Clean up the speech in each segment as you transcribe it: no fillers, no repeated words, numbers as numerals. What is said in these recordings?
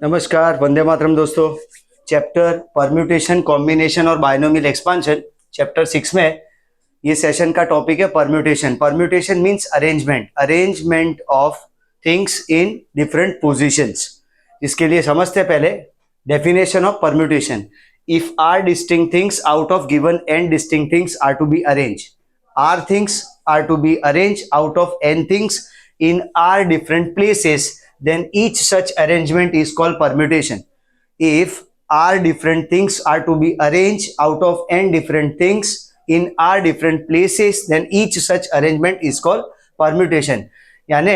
नमस्कार, वंदे मातरम दोस्तों। चैप्टर परम्यूटेशन, कॉम्बिनेशन और बायनोमियल एक्सपांशन, चैप्टर 6 में ये सेशन का टॉपिक है permutation. Permutation means arrangement of things in different positions. इसके लिए समझते पहले definition of permutation. If r distinct things out of given n distinct things are to be arrange, r things are to be arrange out of n things in r different places, then each such arrangement is called permutation. If r different things are to be arranged out of n different things in r different places, then each such arrangement is called permutation. यानी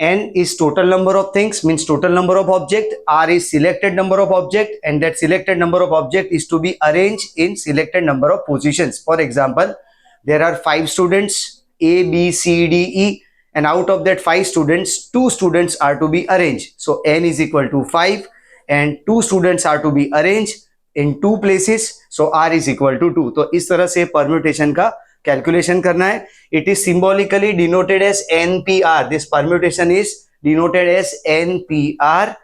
n is total number of things, means total number of object, r is selected number of object, and that selected number of object is to be arranged in selected number of positions. For example, there are 5 students a, b, c, d, e, and out of that 5 students, 2 students are to be arranged. So n is equal to 5 and 2 students are to be arranged in 2 places. So r is equal to 2. तो इस तरह से permutation का calculation करना है. It is symbolically denoted as NPR. This permutation is denoted as NPR.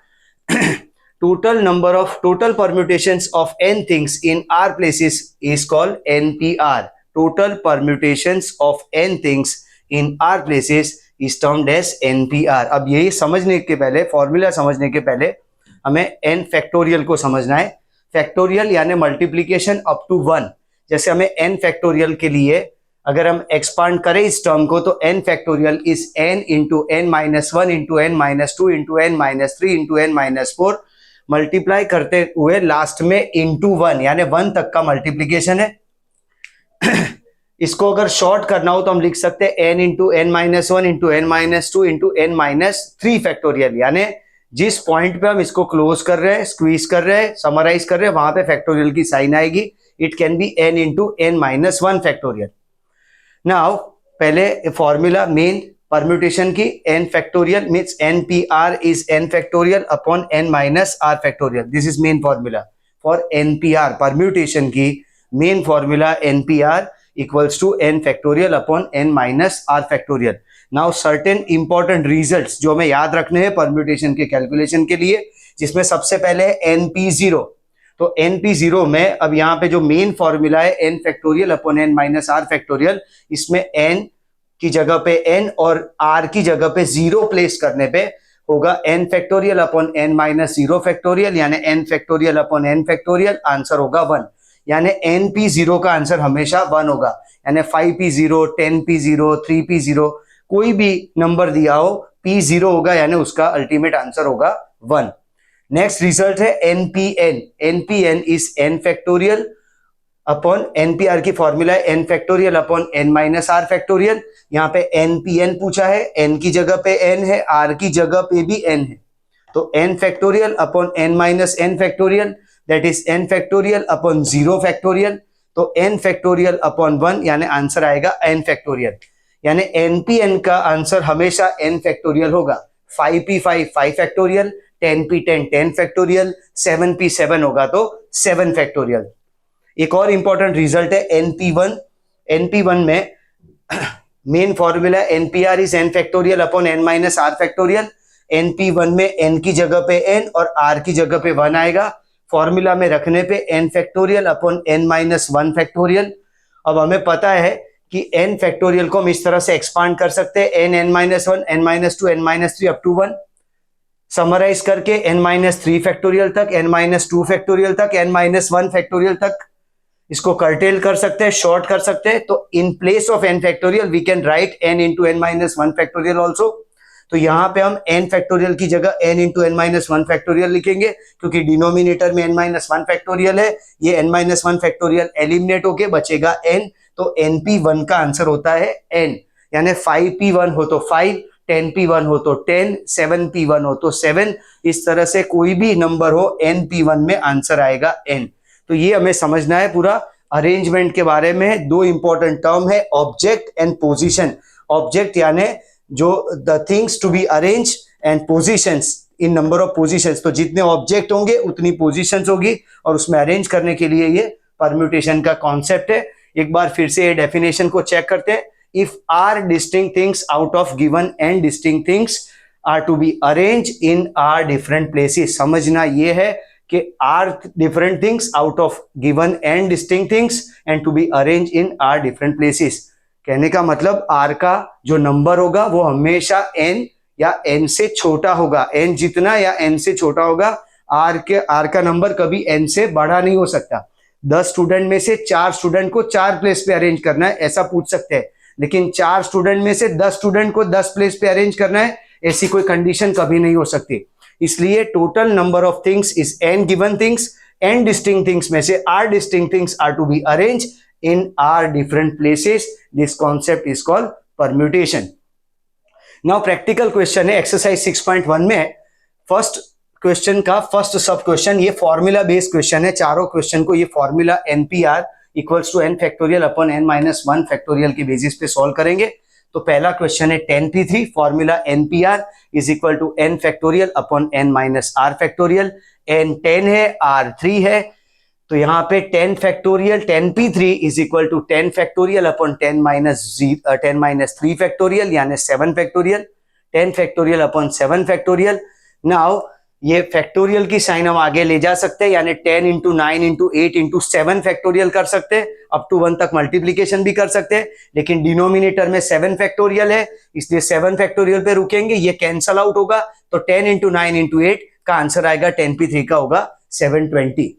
Total permutations of n things in r places is called NPR. Total permutations of n things in r places is termed as NPR. अब यही समझने के पहले, formula समझने के पहले हमें n factorial को समझना है. फैक्टोरियल यानी मल्टीप्लीकेशन अप टू 1. जैसे हमें n फैक्टोरियल के लिए अगर हम एक्सपांड करें इस टर्म को, तो n factorial is n into n minus 1 into n minus 2 into n minus 3 into n minus 4 multiply करते हुए लास्ट में इंटू 1 यानी 1 तक का मल्टीप्लीकेशन है. इसको अगर शॉर्ट करना हो तो हम लिख सकते हैं n into n minus 1 into n minus 2 into n minus 3 factorial. यानी जिस पॉइंट पे हम इसको क्लोज कर रहे हैं, स्क्वीज कर रहे हैं, समराइज कर रहे हैं, वहां पे फैक्टोरियल की साइन आएगी. It can be n into n minus 1 factorial. Now पहले फॉर्मूला मेन परम्यूटेशन की, n factorial means npr is n factorial upon n minus r factorial. This is main formula for npr. Permutation की main formula npr equals to n factorial upon n minus r factorial. Now certain important results जो हमें याद रखने हैं permutation के calculation के लिए, जिसमें सबसे पहले है np0. तो np0 में अब यहाँ पे जो मेन फॉर्मूला है n factorial upon n minus r factorial, इसमें n की जगह पे n और r की जगह पे 0 प्लेस करने पे होगा n factorial upon n minus 0 factorial, यानी n factorial upon n factorial. Answer होगा 1. यानी np0 का आंसर हमेशा 1 होगा. यानी 5p0, 10p0, 3p0 कोई भी नंबर दिया हो, p0 होगा यानी उसका अल्टीमेट आंसर होगा 1. नेक्स्ट रिजल्ट है npn. npn is n factorial upon npr की फॉर्मूला है n factorial upon n minus r factorial. यहाँ पे npn पूछा है, n की जगह पे n है, r की जगह पे भी n है. तो n factorial upon n minus n factorial, that is n factorial upon 0 factorial. तो n फैक्टोरियल अपॉन 1 यानी आंसर आएगा n फैक्टोरियल. यानी npn का आंसर हमेशा n फैक्टोरियल होगा. 5p5 5 factorial, 10p10 10 factorial, 7p7 होगा तो 7 फैक्टोरियल. एक और इंपॉर्टेंट रिजल्ट है np1. np1 में main formula npr is n factorial upon n minus r factorial. np1 में n की जगह पे n और r की जगह पे 1 आएगा. फॉर्मूला में रखने पे n factorial upon n minus 1 factorial. अब हमें पता है कि n फैक्टोरियल को हम इस तरह से एक्सपांड कर सकते हैं, n minus 1, n minus 2, n minus 3 up to 1. Summarise करके n माइनस 3 फैक्टोरियल तक, n माइनस 2 फैक्टोरियल तक, n माइनस 1 फैक्टोरियल तक इसको कर्टेल कर सकते हैं, शॉर्ट कर सकते हैं. तो in place of n factorial we can write n into n minus 1 factorial also. तो यहाँ पे हम n फैक्टोरियल की जगह n into n minus 1 factorial लिखेंगे, क्योंकि डिनोमिनेटर में n माइनस 1 फैक्टोरियल है. ये n माइनस 1 फैक्टोरियल एलिमिनेट होके बचेगा n. तो np1 का आंसर होता है n. यानी 5p1 हो तो 5, 10p1 हो तो 10, 7p1 हो तो 7. इस तरह से कोई भी नंबर हो np1 में आंसर आएगा n. तो ये हमें समझना है पूरा अरेंजमेंट के बारे में. 2 इंपॉर्टेंट टर्म है, ऑब्जेक्ट एंड पोजिशन. ऑब्जेक्ट यानी जो the things to be arrange and positions in number of positions. तो जितने ऑब्जेक्ट होंगे उतनी पोजीशंस होगी, और उसमें अरेंज करने के लिए ये परम्यूटेशन का कॉन्सेप्ट है. एक बार फिर से ये डेफिनेशन को चेक करते हैं. If r distinct things out of given n distinct things are to be arranged in r different places. समझना ये है कि r different things out of given n distinct things and to be arranged in r different places. कहने का मतलब r का जो number होगा वो हमेशा n या n से छोटा होगा, n जितना या n से छोटा होगा, r का नंबर कभी n से बड़ा नहीं हो सकता. 10 स्टूडेंट में से 4 स्टूडेंट को 4 प्लेस पे अरेंज करना है, ऐसा पूछ सकते हैं. लेकिन 4 स्टूडेंट में से 10 स्टूडेंट को 10 प्लेस पे अरेंज करना है, ऐसी कोई कंडीशन कभी नहीं हो सकती. इसलिए total number of things is n given things, n distinct things में से r distinct things are to be arrange in r different places. This concept is called permutation. Now practical question है exercise 6.1 में. First question का first sub question ये formula based question है. चारों question को ये formula NPR equals to n factorial upon n minus 1 factorial के basis पे सॉल्व करेंगे. तो पहला क्वेश्चन है 10p3 formula NPR is equal to n factorial upon n minus r factorial. n 10 है, r 3 है, तो यहाँ पे 10 factorial 10p3 is equal to 10 factorial upon 10 minus 3 factorial यानी 7 factorial. 10 factorial upon 7 factorial. Now ये फैक्टोरियल की sign हम आगे ले जा सकते हैं, यानी 10 इंटू 9 इंटू 8 इंटू 7 फैक्टोरियल कर सकते हैं, अप टू 1 तक मल्टीप्लीकेशन भी कर सकते हैं. लेकिन डिनोमिनेटर में 7 फैक्टोरियल है, इसलिए 7 फैक्टोरियल पे रुकेंगे, ये कैंसल आउट होगा. तो 10 इंटू 9 इंटू 8 का आंसर आएगा 10p3 का होगा 720.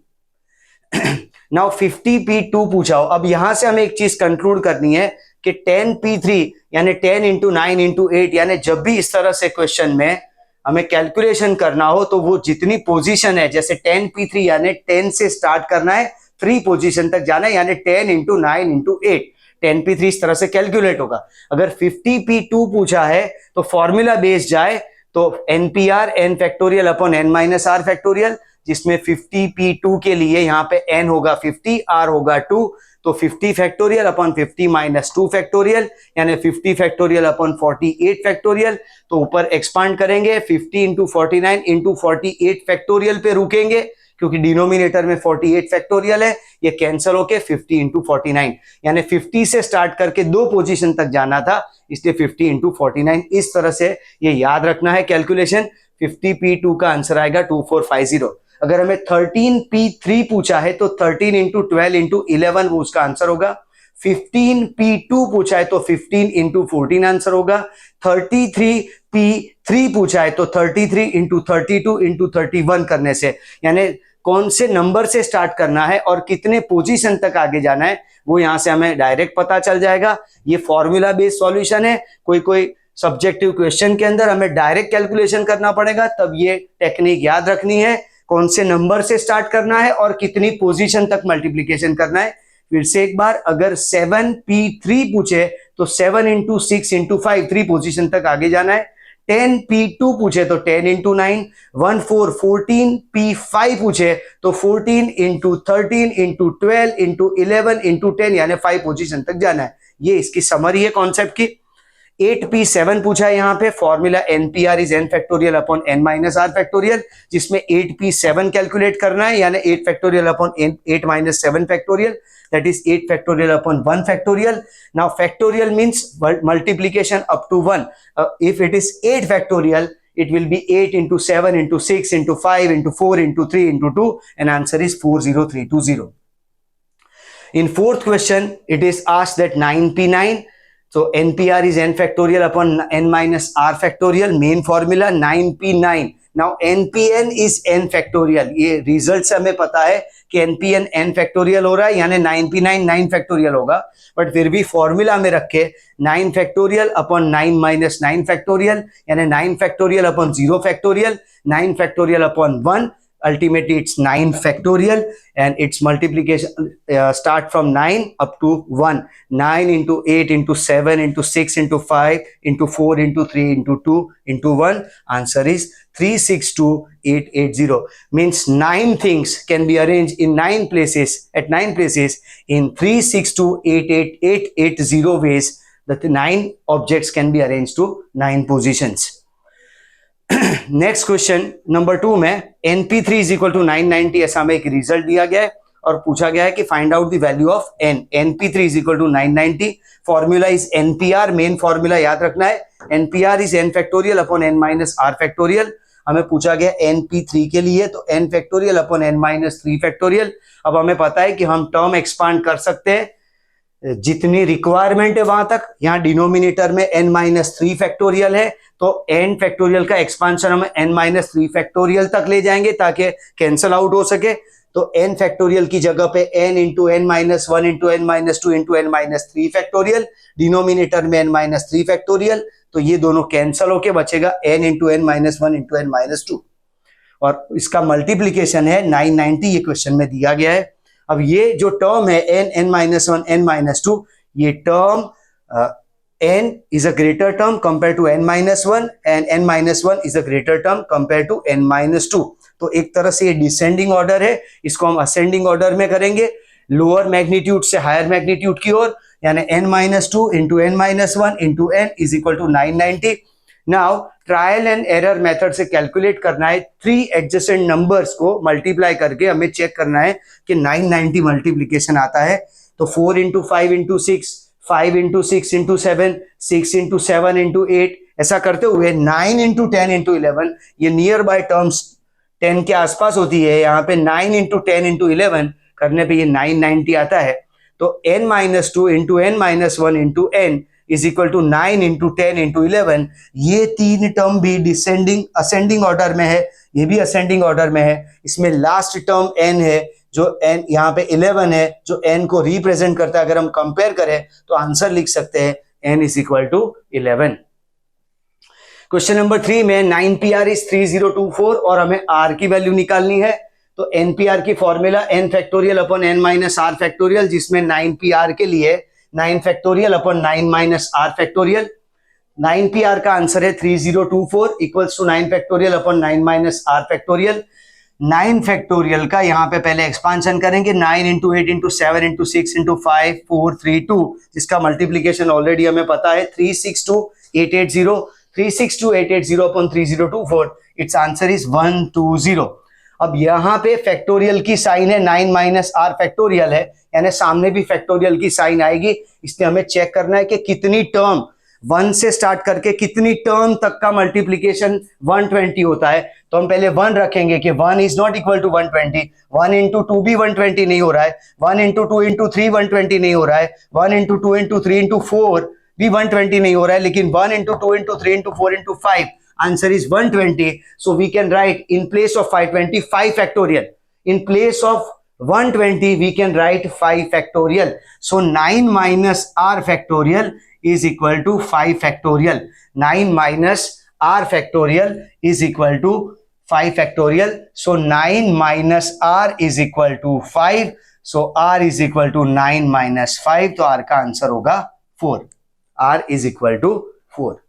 नाउ 50p2 पूछा हो. अब यहां से हमें एक चीज कंक्लूड करनी है कि 10p3 यानी 10 इंटू 9 इंटू 8 यानी जब भी इस तरह से क्वेश्चन में हमें कैलकुलेशन करना हो तो वो जितनी पोजीशन है, जैसे 10p3 यानी 10 से स्टार्ट करना है, 3 पोजीशन तक जाना है, यानी 10 इंटू 9 इंटू 8 10p3 इस तरह से कैलकुलेट होगा. अगर 50p2 पूछा है तो फॉर्मूला बेस्ड जाए तो NPR n factorial upon n minus r factorial, जिसमें 50p2 के लिए यहाँ पे n होगा 50, r होगा 2, तो 50 फैक्टोरियल अपॉन 50 माइनस 2 फैक्टोरियल यानी 50 फैक्टोरियल अपॉन 48 फैक्टोरियल. तो ऊपर एक्सपांड करेंगे 50 इंटू 49 इंटू 48 फैक्टोरियल पे रुकेंगे क्योंकि डिनोमिनेटर में 48 फैक्टोरियल है, ये कैंसिल होके 50 इंटू 49 यानी 50 से स्टार्ट करके 2 पोजीशन तक जाना था, इसलिए 50 इंटू 49. इस तरह से ये याद रखना है कैलकुलेशन. 50p2 का आंसर आएगा 2450. अगर हमें 13p3 पूछा है तो 13 इंटू 12 इंटू 11 वो उसका आंसर होगा. 15p2 पूछा है तो 15 इंटू 14 आंसर होगा. 33p3 पूछा है तो 33 इंटू 32 इंटू 31 करने से, यानी कौन से नंबर से स्टार्ट करना है और कितने पोजीशन तक आगे जाना है वो यहां से हमें डायरेक्ट पता चल जाएगा. ये फॉर्मूला बेस्ड सॉल्यूशन है. कोई सब्जेक्टिव क्वेश्चन के अंदर हमें डायरेक्ट कैलकुलेशन करना पड़ेगा, तब ये टेक्निक याद रखनी है, कौन से नंबर से स्टार्ट करना है और कितनी पोजीशन तक मल्टीप्लीकेशन करना है. फिर से एक बार, अगर 7p3 पूछे तो 7 इंटू 6 इंटू 5 3 पोजीशन तक आगे जाना है. 10p2 पूछे तो 10 इंटू 9, 14p5 पूछे तो 14 इंटू 13 इंटू 12 इंटू 11 इंटू 10 यानी 5 पोजीशन तक जाना है. ये इसकी समरी है कॉन्सेप्ट की. 8p7 पूछा है यहाँ पे, formula NPR is n factorial upon n minus r factorial, जिसमें 8p7 कैलकुलेट करना है यानी 8 factorial upon 8 minus 7 factorial, that is 8 factorial upon 1 factorial. Now factorial means multiplication up to 1. If it is 8 factorial it will be 8 into 7 into 6 into 5 into 4 into 3 into 2 and answer is 40320. In fourth question it is asked that 9p9, so NPR is n factorial upon n minus r factorial, main formula 9p9. Now NPN is n factorial. ये result से हमें पता है कि NPN n factorial हो रहा है यानी 9p9 9 factorial होगा, बट फिर भी फॉर्मूला में रखे 9 factorial upon 9 minus 9 factorial यानी 9 factorial upon 0 factorial, 9 factorial upon 1, ultimately it's 9 factorial and its multiplication start from 9 up to 1. 9 into 8 into 7 into 6 into 5 into 4 into 3 into 2 into 1. Answer is 362880. Means 9 things can be arranged in 9 places at 9 places in 362880 ways. That 9 objects can be arranged to 9 positions. Next question number 2 में NP3 is equal to 990 ऐसा हमें एक result दिया गया है और पूछा गया है कि find out the value of n, np3 is equal to 990, formula is npr, main formula याद रखना है, npr is n factorial upon n minus r factorial. हमें पूछा गया np3 के लिए तो n factorial upon n minus 3 factorial. अब हमें पता है कि हम टर्म एक्सपांड कर सकते हैं जितनी रिक्वायरमेंट है वहां तक। यहाँ डिनोमिनेटर में n माइनस 3 फैक्टोरियल है तो n फैक्टोरियल का एक्सपांशन हम n माइनस 3 फैक्टोरियल तक ले जाएंगे ताकि कैंसल आउट हो सके। तो n फैक्टोरियल की जगह पे n into n minus 1 into n minus 2 into n minus 3 factorial, denominator में n माइनस 3 फैक्टोरियल, तो ये दोनों कैंसल होके बचेगा n into n minus 1 into n minus 2 और इसका मल्टीप्लीकेशन है 990, ये क्वेश्चन में दिया गया है। अब ये जो टर्म है n माइनस 1 n माइनस 2, ये term n is a greater term compared to n minus 1 and n minus 1 is a greater term compared to n minus 2। तो एक तरह से ये डिसेंडिंग ऑर्डर है, इसको हम असेंडिंग ऑर्डर में करेंगे, लोअर मैग्नीट्यूड से हायर मैग्नीट्यूड की ओर, यानी n minus 2 into n minus 1 into n is equal to 990। Now trial and error method से कैलकुलेट करना है 3 एडजेसेंट नंबर्स को मल्टीप्लाई करके हमें चेक करना है कि 990 मल्टीप्लीकेशन आता है। तो 4 into 5 into 6, 5 into 6 into 7, 6 into 7 into 8, ऐसा करते हुए 9 इंटू 10 इंटू 11, ये नियर बाय टर्म्स 10 के आसपास होती है, यहाँ पे 9 इंटू 10 इंटू 11 करने पे ये 990 आता है। तो n minus 2 into n minus 1 into n is equal to 9 into 10 into 11। ये तीन टर्म भी डिसेंडिंग असेंडिंग ऑर्डर में है, ये भी असेंडिंग ऑर्डर में है। इसमें लास्ट टर्म n है जो n यहाँ पे 11 है जो n को रिप्रेजेंट करता है। अगर हम कंपेयर करें तो आंसर लिख सकते हैं n is equal to 11। Question number 3 में 9pr इज 3024 और हमें r की वैल्यू निकालनी है। तो npr की formula n factorial upon n minus r factorial, जिसमें 9pr के लिए 9 factorial upon 9 minus r factorial. 9pr का आंसर है 3024 equals to 9 factorial upon 9 minus r factorial. 9 factorial का यहाँ पे पहले एक्सपांशन करेंगे, 9 इंटू 8 इंटू 7 इंटू 6 इंटू 5 4 3 2, जिसका मल्टीप्लीकेशन ऑलरेडी हमें पता है 362,880, 362,880 अपॉन 3024, इट्स आंसर इज 120। अब यहाँ पे फैक्टोरियल की साइन है 9 माइनस r फैक्टोरियल है, यानी सामने भी फैक्टोरियल की साइन आएगी। इसलिए हमें चेक करना है कि कितनी टर्म 1 से स्टार्ट करके कितनी टर्म तक का मल्टीप्लीकेशन 120 होता है। तो हम पहले 1 रखेंगे कि 1 is not equal to 120, 1 into 2 भी 120 नहीं हो रहा है, 1 इंटू 2 इंटू 3 120 नहीं हो रहा है, 1 इंटू 2 इंटू 3 इंटू 4 भी 120 नहीं हो रहा है, लेकिन 1 into 2 into 3 into 4 into 5 answer is 120. So we can write in place of 520 5 factorial. In place of 120 we can write 5 factorial. So 9 minus r factorial is equal to 5 factorial. 9 minus r factorial is equal to 5 factorial. So 9 minus r is equal to 5. So r is equal to 9 minus 5. तो r का answer होगा 4. r is equal to 4.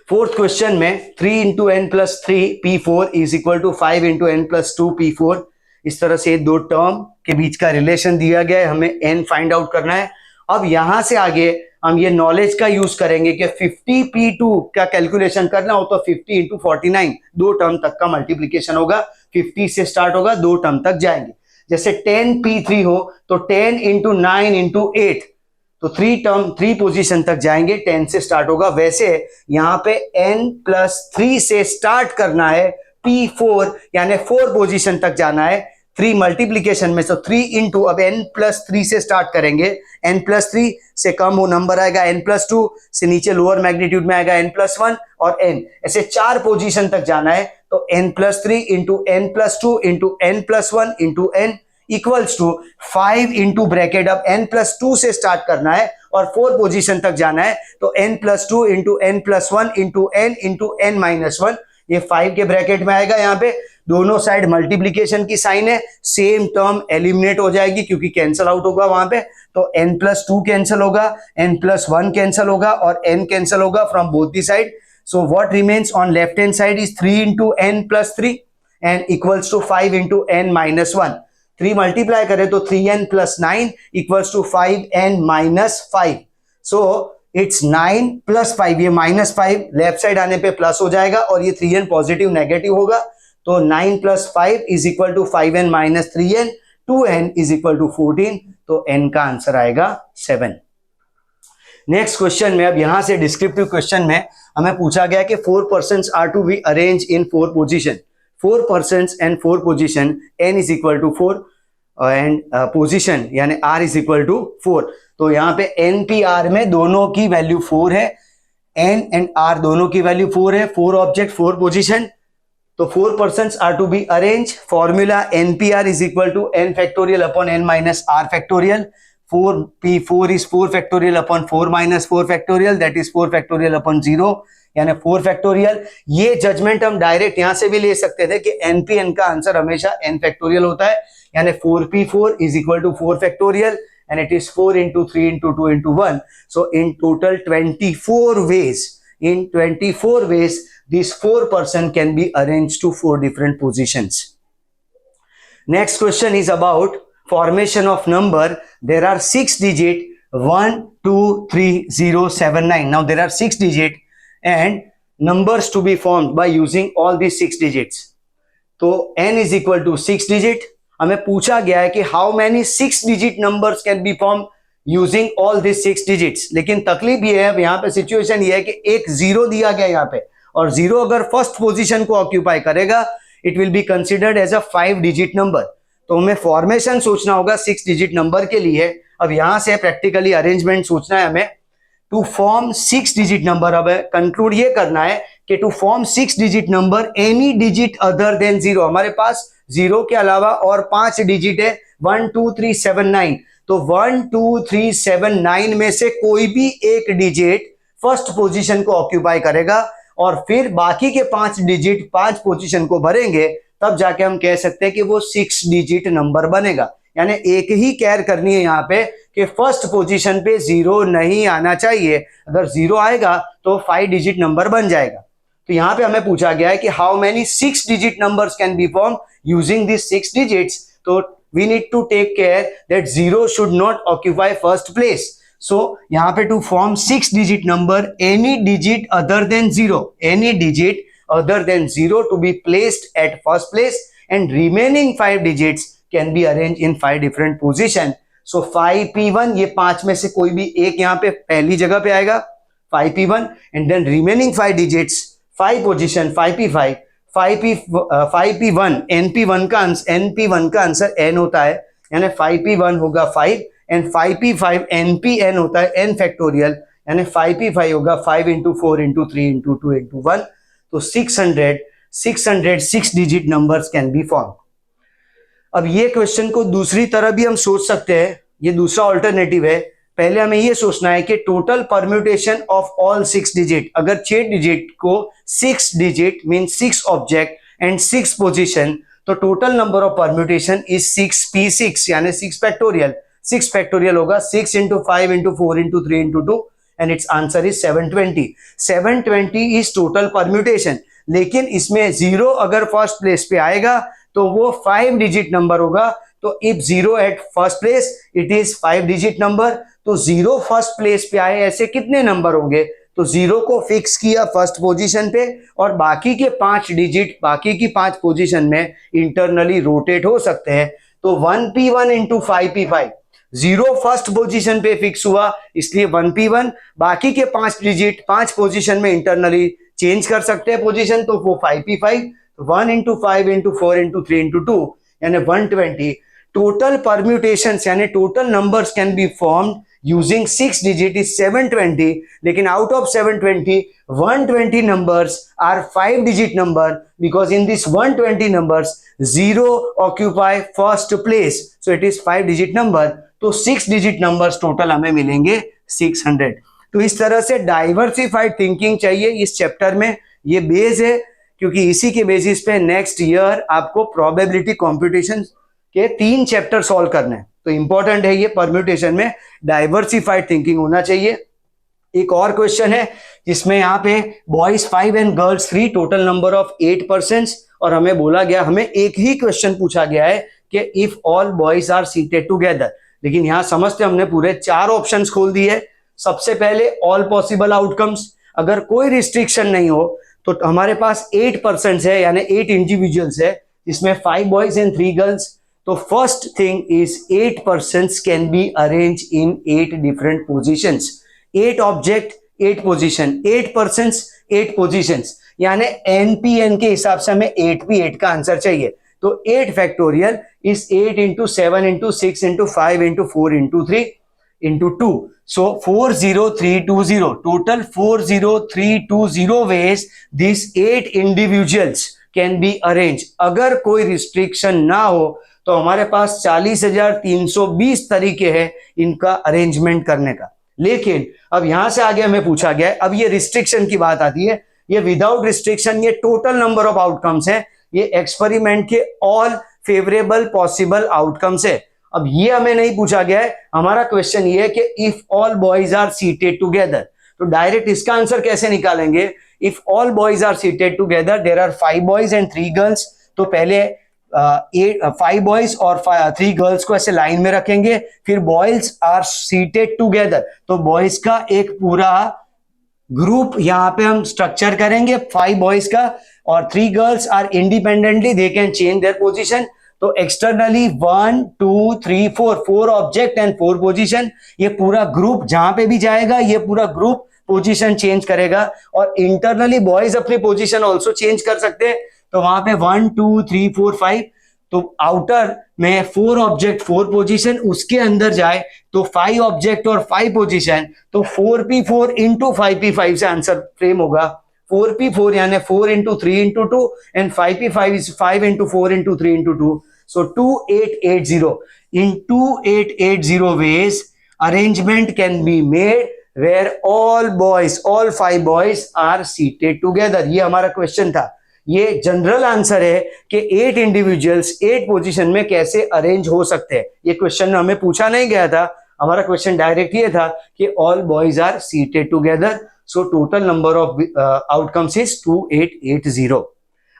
Fourth question में 3 into n plus 3 P4 is equal to 5 into n plus 2 P4, इस तरह से दो term के बीच का रिलेशन दिया गया है, हमें n फाइंड आउट करना है। अब यहां से आगे हम ये नॉलेज का यूज करेंगे कि 50 P2 का कैलकुलेशन करना हो तो 50 इंटू 49 दो टर्म तक का मल्टीप्लीकेशन होगा, 50 से स्टार्ट होगा, दो टर्म तक जाएंगे। जैसे 10 P3 हो तो 10 इंटू 9 इंटू 8, तो 3 पोजीशन तक जाएंगे, 10 से स्टार्ट होगा। वैसे यहां पे n प्लस 3 से स्टार्ट करना है P4, यानी 4 पोजीशन तक जाना है 3 मल्टीप्लीकेशन में। तो 3 इंटू, अब n प्लस 3 से स्टार्ट करेंगे, n प्लस 3 से कम वो नंबर आएगा n प्लस 2, से नीचे लोअर मैग्नीट्यूड में आएगा n प्लस 1 और n, ऐसे 4 पोजीशन तक जाना है। तो n plus 3 into n plus 2 into n plus 1 into n equals to 5 into bracket, अब n प्लस 2 से स्टार्ट करना है और 4 पोजीशन तक जाना है। तो n plus 2 into n plus 1 into n minus 1, ये 5 के ब्रैकेट में आएगा। यहाँ पे दोनों साइड मल्टीप्लीकेशन की साइन है, सेम टर्म एलिमिनेट हो जाएगी क्योंकि कैंसल आउट होगा वहां पे। तो n प्लस 2 कैंसल होगा, n प्लस 1 कैंसल होगा और n कैंसल होगा from both the side. So what remains on left hand side is 3 into n plus 3 and equals to 5 into n minus 1। 3 multiply करें तो 3n plus 9 equals to 5n minus 5। So it's 9 plus 5, ये minus 5 left side आने पे plus हो जाएगा और ये 3n positive negative होगा। तो 9 plus 5 is equal to 5n minus 3n, 2n is equal to 14, तो n का आंसर आएगा 7। नेक्स्ट क्वेश्चन में, अब यहां से डिस्क्रिप्टिव क्वेश्चन में हमें पूछा गया कि 4 persons are to be arrange in 4 position, 4 persons and 4 position, n is equal to 4 and position यानी r इज इक्वल टू 4। तो यहाँ पे n p r में दोनों की वैल्यू 4 है, n एंड r दोनों की वैल्यू 4 है, 4 ऑब्जेक्ट 4 पोजीशन, तो 4 persons are to be arrange. Formula npr is equal to n factorial upon n minus r factorial, 4p4 is 4 factorial upon 4 minus 4 factorial, that is 4 factorial upon 0 यानी 4 factorial। ये judgement हम direct यहां से भी ले सकते थे कि npn का आंसर हमेशा n फैक्टोरियल होता है, यानी 4p4 is equal to 4 factorial and it is 4 into 3 into 2 into 1, so in total 24 ways, in 24 ways this 4 person can be arranged to 4 different positions। Next question is about formation of number. There are 6 digit 1 2 3 0 7 9। now there are 6 digit and numbers to be formed by using all these 6 digits, तो n is equal to 6 digit। हमें पूछा गया है कि how many 6 digit numbers can be formed using all these 6 digits, लेकिन तकलीफ ये है, यहाँ पे सिचुएशन ये है कि एक 0 दिया गया यहाँ पे, और 0 अगर फर्स्ट पोजीशन को ऑक्यूपाई करेगा it will be considered as a 5 digit number. तो हमें फॉर्मेशन सोचना होगा 6 डिजिट नंबर के लिए। अब यहां से प्रैक्टिकली अरेंजमेंट सोचना है हमें। टू फॉर्म 6 डिजिट नंबर, अब कंक्लूड ये करना है कि to form 6 digit number any digit other than 0, हमारे पास 0 के अलावा और 5 डिजिट है 1 2 3 7 9, तो 1 2 3 7 9 में से कोई भी एक डिजिट फर्स्ट पोजीशन को ऑक्यूपाई करेगा और फिर बाकी के 5 डिजिट 5 पोजीशन को भरेंगे, तब जाके हम कह सकते हैं कि वो 6 डिजिट नंबर बनेगा। यानी एक ही केयर करनी है यहाँ पे कि फर्स्ट पोजीशन पे 0 नहीं आना चाहिए, अगर 0 आएगा तो 5 डिजिट नंबर बन जाएगा। तो यहाँ पे हमें पूछा गया है कि how many 6 digit numbers can be form using this 6 digits, तो we need to take care that 0 should not occupy first place. So यहाँ पे to form 6 digit number any digit other than 0, any digit other than 0 to be placed at first place, and remaining 5 digits can be arranged in 5 different position। so 5p1, ये 5 में से कोई भी एक यहाँ पे पहली जगह पे आएगा 5p1, and then remaining 5 digits 5 position 5p5 5p1 np1 का आंसर n होता है, यानी 5p1 होगा 5 and 5p5 npn होता है n फैक्टोरियल, यानी 5p5 होगा 5 into 4 into 3 into 2 into 1, तो 606 digit numbers can be form. अब ये क्वेश्चन को दूसरी तरह भी हम सोच सकते हैं, ये दूसरा ऑल्टरनेटिव है। पहले हमें ये सोचना है कि total permutation of all 6 digit, अगर 6 डिजिट को 6 digit mean 6 object and 6 position, तो total number of permutation is 6p6 यानी 6 फैक्टोरियल। 6 फैक्टोरियल होगा 6 into 5 into 4 into 3 into 2 and its answer is 720। 720 is total permutation, लेकिन इसमें 0 अगर फर्स्ट प्लेस पे आएगा तो वो 5 डिजिट नंबर होगा, तो if 0 at first place it is 5 digit number. तो 0 फर्स्ट प्लेस पे आए ऐसे कितने नंबर होंगे, तो 0 को फिक्स किया फर्स्ट पोजीशन पे और बाकी के 5 डिजिट बाकी की 5 पोजीशन में इंटरनली रोटेट हो सकते हैं। तो 1p1 into 5p5, 0 first position पे फिक्स हुआ इसलिए 1p1, बाकी के 5 डिजिट 5 पोजीशन में इंटरनली चेंज कर सकते हैं पोजीशन, तो वो 5p5, 1 into 5 into 4 into 3 into 2 यानी 120। टोटल परम्यूटेशंस यानी total numbers can be formed using 6 digit is 720, लेकिन out of 720 120 numbers are 5 digit number, because in this 120 numbers 0 occupy first place, so it is 5 digit number. तो 6 digit numbers total हमें मिलेंगे 600। तो इस तरह से diversified thinking चाहिए इस चैप्टर में, ये बेस है, क्योंकि इसी के बेसिस पे नेक्स्ट ईयर आपको प्रोबेबिलिटी कॉम्पिटिशन के 3 चैप्टर सॉल्व करने हैं। तो इंपॉर्टेंट है ये, परम्यूटेशन में डाइवर्सिफाइड थिंकिंग होना चाहिए। एक और क्वेश्चन है जिसमें यहाँ पे boys 5 and girls 3, total number of 8 persons, और हमें बोला गया, हमें एक ही क्वेश्चन पूछा गया है कि if all boys are seated together, लेकिन यहां समझते हमने पूरे 4 ऑप्शंस खोल दिए। सबसे पहले ऑल पॉसिबल आउटकम्स, अगर कोई रिस्ट्रिक्शन नहीं हो तो हमारे पास 8 पर्सन्स है यानी 8 इंडिविजुअल्स है, जिसमें 5 बॉयज एंड 3 गर्ल्स। तो first thing is 8 persons can be arrange in 8 different positions. 8 object 8 position, 8 persons 8 positions, यानी NPN के हिसाब से हमें 8p8 का आंसर चाहिए. तो 8 factorial is 8 into 7 into 6 into 5 into 4 into 3 into 2. So 40320, total 40320 ways these 8 individuals can be arranged. अगर कोई रिस्ट्रिक्शन ना हो तो हमारे पास 40,320 तरीके हैं इनका अरेंजमेंट करने का. लेकिन अब यहां से आगे हमें पूछा गया है, अब ये रिस्ट्रिक्शन की बात आती है, ये विदाउट रिस्ट्रिक्शन, ये टोटल नंबर ऑफ आउटकम्स है, ये एक्सपेरिमेंट के ऑल फेवरेबल पॉसिबल आउटकम्स है. अब ये हमें नहीं पूछा गया है, हमारा क्वेश्चन ये है कि if all boys are seated together. तो डायरेक्ट इसका आंसर कैसे निकालेंगे? If all boys are seated together, there are 5 boys and 3 girls. तो पहले 5 boys और 3 girls को ऐसे लाइन में रखेंगे, फिर बॉयज आर सीटेड टुगेदर, तो बॉयज का एक पूरा ग्रुप यहां पे हम स्ट्रक्चर करेंगे 5 boys का, और 3 girls are independently they can change their position. तो एक्सटर्नली 1 2 3 4 ऑब्जेक्ट एंड 4 पोजीशन, ये पूरा ग्रुप जहां पे भी जाएगा ये पूरा ग्रुप पोजीशन चेंज करेगा. और इंटरनली बॉयज अपनी पोजीशन ऑल्सो चेंज कर सकते हैं. तो वहां पे 1 2 3 4 5, तो आउटर में 4 ऑब्जेक्ट 4 पोजीशन, उसके अंदर जाए तो 5 ऑब्जेक्ट और 5 पोजीशन, तो 4p4 into 5p5 से आंसर फ्रेम होगा. 4p4 यानी 4 into 3 into 2 and 5p5 is 5 into 4 into 3 into 2. So 2880. In 2880 ways, arrangement can be made where all 5 boys are seated together. ये हमारा क्वेश्चन था. ये जनरल आंसर है कि 8 इंडिविजुअल्स 8 पोजीशन में कैसे अरेंज हो सकते हैं. ये क्वेश्चन हमें पूछा नहीं गया था, हमारा क्वेश्चन डायरेक्ट ये था कि all boys are seated together. So total number of outcomes is 2880.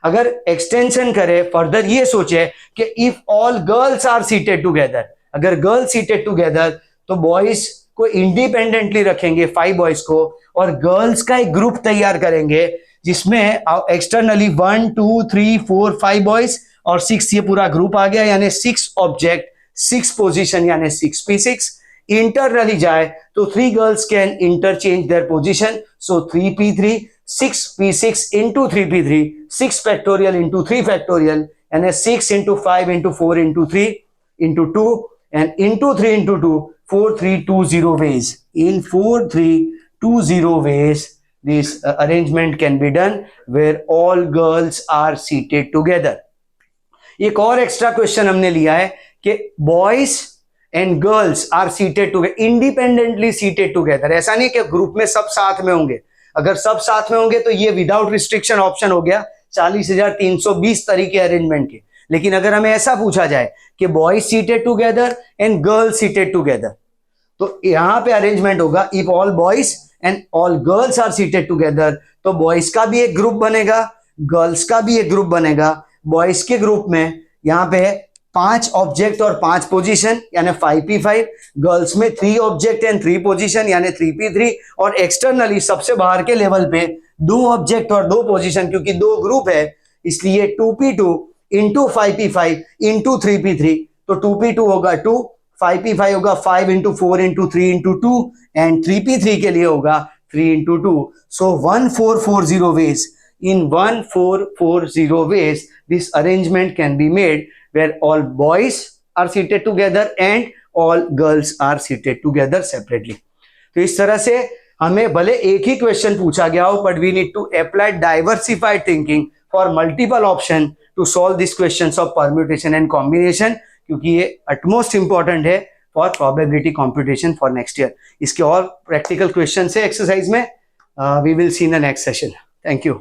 अगर एक्सटेंशन करे फर्दर, ये सोचे कि if all girls are seated together, अगर गर्ल्स सीटेड टुगेदर तो बॉयज को इंडिपेंडेंटली रखेंगे 5 boys को, और गर्ल्स का एक ग्रुप तैयार करेंगे जिसमें एक्सटर्नली 1 2 3 4 5 boys और 6, ये पूरा ग्रुप आ गया, यानी 6 ऑब्जेक्ट 6 पोजीशन यानी 6p6. इंटरनली जाए तो 3 girls can interchange their position, so 3p3 6p6 into 3p3, 6 factorial into 3 factorial, and a 6 into 5 into 4 into 3 into 2 and into 3 into 2, 4320 ways. In 4320 ways, this arrangement can be done where all girls are seated together. एक और extra question हमने लिया है कि boys and girls are seated together, independently seated together. ऐसा नहीं कि group में सब साथ में होंगे. अगर सब साथ में होंगे तो ये विदाउट रिस्ट्रिक्शन ऑप्शन हो गया 40,320 तरीके अरेंजमेंट के. लेकिन अगर हमें ऐसा पूछा जाए कि boys seated together and girls seated together, तो यहां पे अरेंजमेंट होगा if all boys and all girls are seated together. तो बॉयज का भी एक ग्रुप बनेगा, गर्ल्स का भी एक ग्रुप बनेगा. बॉयज के ग्रुप में यहां पे 5 ऑब्जेक्ट और 5 पोजीशन यानी 5p5, गर्ल्स में 3 ऑब्जेक्ट एंड 3 पोजीशन यानी 3p3, और एक्सटर्नली सबसे बाहर के लेवल पे 2 ऑब्जेक्ट और 2 पोजीशन, क्योंकि 2 ग्रुप है इसलिए 2p2 into 5p5 into 3p3. तो 2p2 होगा 2, 5p5 होगा 5 into 4 into 3 into 2 and 3p3 के लिए होगा 3 into 2. So 1440 ways. In 1440 ways, this arrangement can be made where all boys are seated together and all girls are seated together separately. तो इस तरह से हमें भले एक ही क्वेश्चन पूछा गया हो, but we need to apply diversified thinking for multiple option to solve these questions of permutation and combination, क्योंकि ये utmost important है for probability computation for next year. इसके और practical questions है exercise में. We will see in the next session. Thank you.